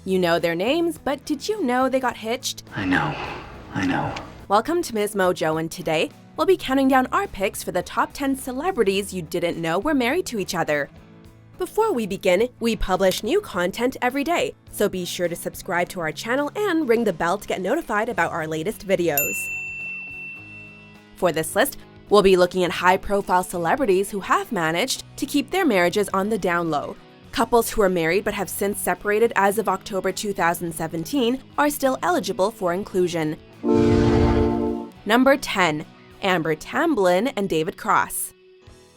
You know their names, but did you know they got hitched? I know. Welcome to MsMojo, and today we'll be counting down our picks for the top 10 celebrities you didn't know were married to each other. Before we begin, we publish new content every day, so be sure to subscribe to our channel and ring the bell to get notified about our latest videos. For this list, we'll be looking at high-profile celebrities who have managed to keep their marriages on the down low. Couples who are married but have since separated as of October 2017 are still eligible for inclusion. Number 10. Amber Tamblyn and David Cross.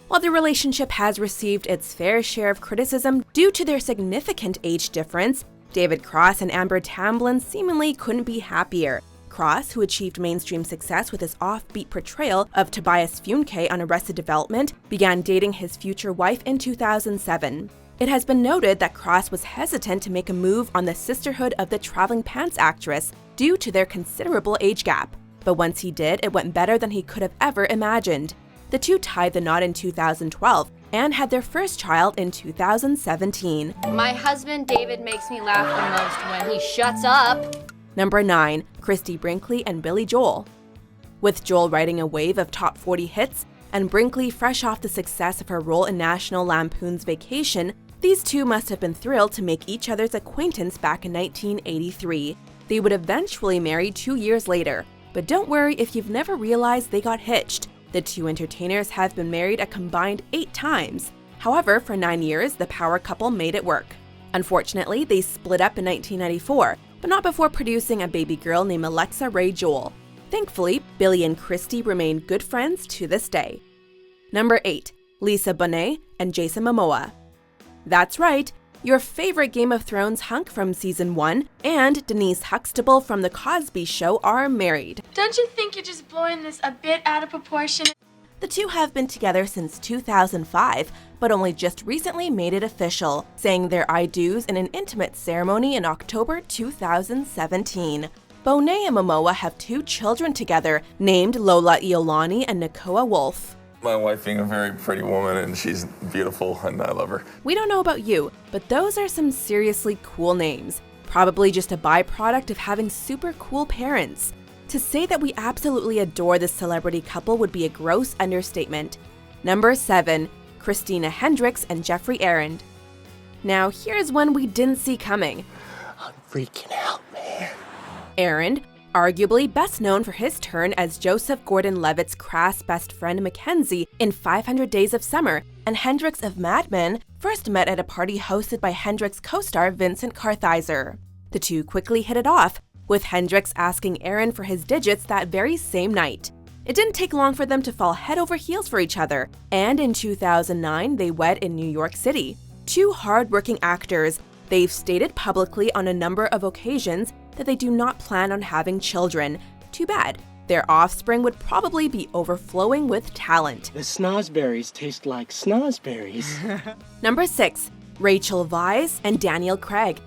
While the relationship has received its fair share of criticism due to their significant age difference, David Cross and Amber Tamblyn seemingly couldn't be happier. Cross, who achieved mainstream success with his offbeat portrayal of Tobias Funke on Arrested Development, began dating his future wife in 2007. It has been noted that Cross was hesitant to make a move on the sisterhood of the traveling pants actress due to their considerable age gap. But once he did, it went better than he could have ever imagined. The two tied the knot in 2012 and had their first child in 2017. My husband David makes me laugh the most when he shuts up. Number 9. Christie Brinkley and Billy Joel. With Joel riding a wave of top 40 hits and Brinkley fresh off the success of her role in National Lampoon's Vacation, these two must have been thrilled to make each other's acquaintance back in 1983. They would eventually marry 2 years later. But don't worry if you've never realized they got hitched. The two entertainers have been married a combined 8 times. However, for 9 years, the power couple made it work. Unfortunately, they split up in 1994, but not before producing a baby girl named Alexa Ray Joel. Thankfully, Billy and Christie remain good friends to this day. Number 8. Lisa Bonet and Jason Momoa. That's right, your favorite Game of Thrones hunk from Season 1 and Denise Huxtable from The Cosby Show are married. Don't you think you're just blowing this a bit out of proportion? The two have been together since 2005, but only just recently made it official, saying their I do's in an intimate ceremony in October 2017. Bonet and Momoa have 2 children together, named Lola Iolani and Nakoa Wolf. My wife being a very pretty woman, and she's beautiful, and I love her. We don't know about you, but those are some seriously cool names. Probably just a byproduct of having super cool parents. To say that we absolutely adore this celebrity couple would be a gross understatement. Number 7. Christina Hendricks and Geoffrey Arend. Now here's one we didn't see coming. I'm freaking out, man. Arend, arguably best known for his turn as Joseph Gordon-Levitt's crass best friend Mackenzie in 500 Days of Summer, and Hendricks of Mad Men, first met at a party hosted by Hendricks co-star Vincent Kartheiser. The two quickly hit it off, with Hendricks asking Arend for his digits that very same night. It didn't take long for them to fall head over heels for each other, and in 2009 they wed in New York City. 2 hard-working actors, they've stated publicly on a number of occasions that they do not plan on having children. Too bad. Their offspring would probably be overflowing with talent. The snozberries taste like snozberries. Number 6. Rachel Weisz and Daniel Craig.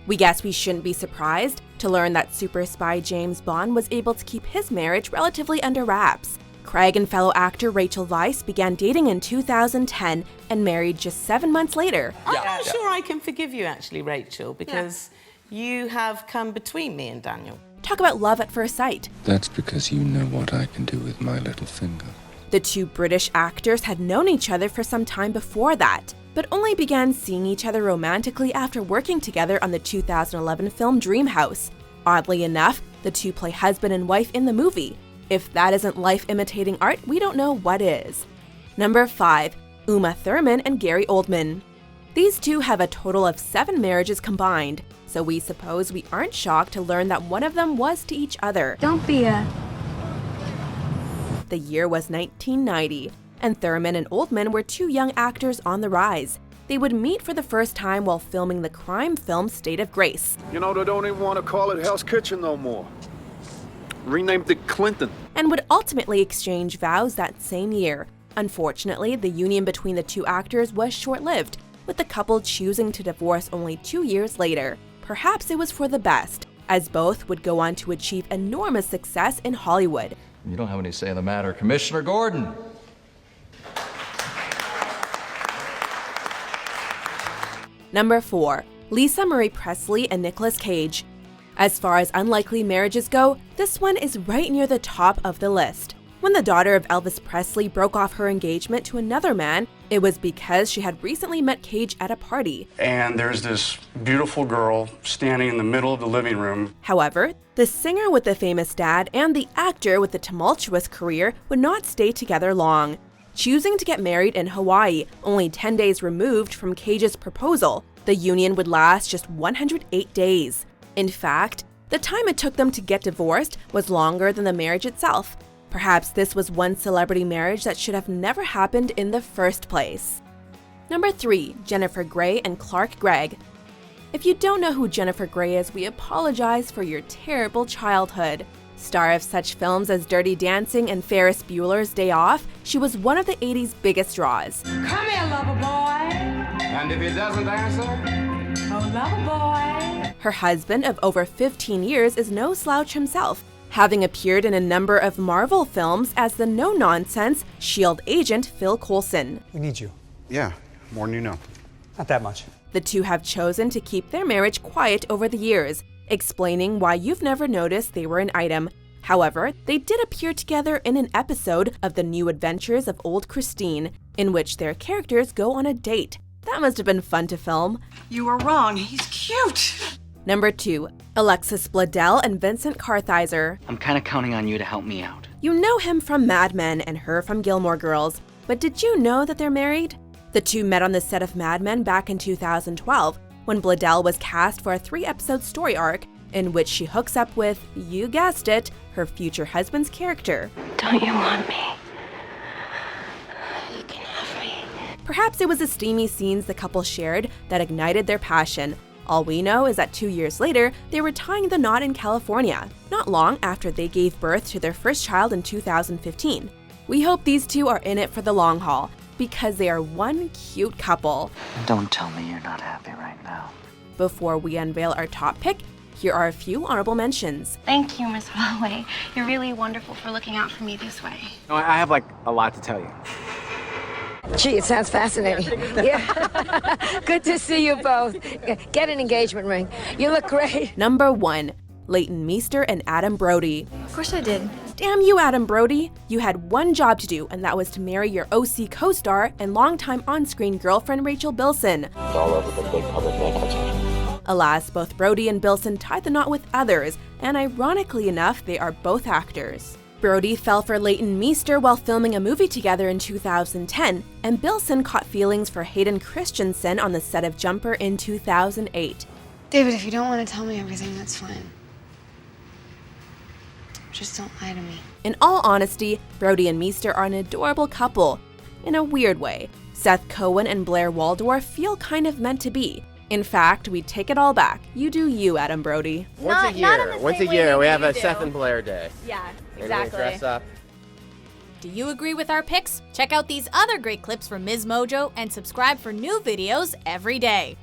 We guess we shouldn't be surprised to learn that super spy James Bond was able to keep his marriage relatively under wraps. Craig and fellow actor Rachel Weisz began dating in 2010 and married just 7 months later. I'm not sure I can forgive you, actually, Rachel, because you have come between me and Daniel. Talk about love at first sight. That's because you know what I can do with my little finger. The 2 British actors had known each other for some time before that, but only began seeing each other romantically after working together on the 2011 film Dreamhouse. Oddly enough, the 2 play husband and wife in the movie. If that isn't life imitating art, we don't know what is. Number 5. Uma Thurman and Gary Oldman. These 2 have a total of 7 marriages combined, so we suppose we aren't shocked to learn that one of them was to each other. Don't be a... The year was 1990, and Thurman and Oldman were 2 young actors on the rise. They would meet for the first time while filming the crime film State of Grace. You know, they don't even want to call it Hell's Kitchen no more. Renamed it Clinton. And would ultimately exchange vows that same year. Unfortunately, the union between the 2 actors was short-lived, with the couple choosing to divorce only 2 years later. Perhaps it was for the best, as both would go on to achieve enormous success in Hollywood. You don't have any say in the matter, Commissioner Gordon. Number 4. Lisa Marie Presley and Nicolas Cage. As far as unlikely marriages go, this one is right near the top of the list. When the daughter of Elvis Presley broke off her engagement to another man, it was because she had recently met Cage at a party. And there's this beautiful girl standing in the middle of the living room. However, the singer with the famous dad and the actor with the tumultuous career would not stay together long, choosing to get married in Hawaii, only 10 days removed from Cage's proposal. The union would last just 108 days. In fact, the time it took them to get divorced was longer than the marriage itself. Perhaps this was one celebrity marriage that should have never happened in the first place. Number 3. Jennifer Grey and Clark Gregg. If you don't know who Jennifer Grey is, we apologize for your terrible childhood. Star of such films as Dirty Dancing and Ferris Bueller's Day Off, she was one of the 80s biggest draws. Come here, lover boy. And if he doesn't answer? Oh, lover boy. Her husband of over 15 years is no slouch himself, having appeared in a number of Marvel films as the no-nonsense S.H.I.E.L.D. agent Phil Coulson. We need you. Yeah, more than you know. Not that much. The two have chosen to keep their marriage quiet over the years, explaining why you've never noticed they were an item. However, they did appear together in an episode of The New Adventures of Old Christine, in which their characters go on a date. That must have been fun to film. You were wrong. He's cute. Number 2. Alexis Bledel and Vincent Kartheiser. I'm kind of counting on you to help me out. You know him from Mad Men and her from Gilmore Girls, but did you know that they're married? The two met on the set of Mad Men back in 2012, when Bledel was cast for a 3-episode story arc in which she hooks up with, you guessed it, her future husband's character. Don't you want me? You can have me. Perhaps it was the steamy scenes the couple shared that ignited their passion. All we know is that 2 years later, they were tying the knot in California, not long after they gave birth to their first child in 2015. We hope these two are in it for the long haul, because they are one cute couple. Don't tell me you're not happy right now. Before we unveil our top pick, here are a few honorable mentions. Thank you, Miss Holloway. You're really wonderful for looking out for me this way. No, I have a lot to tell you. Gee, it sounds fascinating. Yeah. Good to see you both. Get an engagement ring. You look great. Number 1. Leighton Meester and Adam Brody. Of course I did. Damn you, Adam Brody! You had one job to do, and that was to marry your OC co-star and longtime on-screen girlfriend Rachel Bilson. It's all over the big public management. Alas, both Brody and Bilson tied the knot with others, and ironically enough, they are both actors. Brody fell for Leighton Meester while filming a movie together in 2010, and Bilson caught feelings for Hayden Christensen on the set of Jumper in 2008. David, if you don't want to tell me everything, that's fine. Just don't lie to me. In all honesty, Brody and Meester are an adorable couple. In a weird way, Seth Cohen and Blair Waldorf feel kind of meant to be. In fact, we take it all back. You do you, Adam Brody. Once a year, we have a Seth and Blair day. Yeah, Everybody exactly. dress up. Do you agree with our picks? Check out these other great clips from MsMojo and subscribe for new videos every day.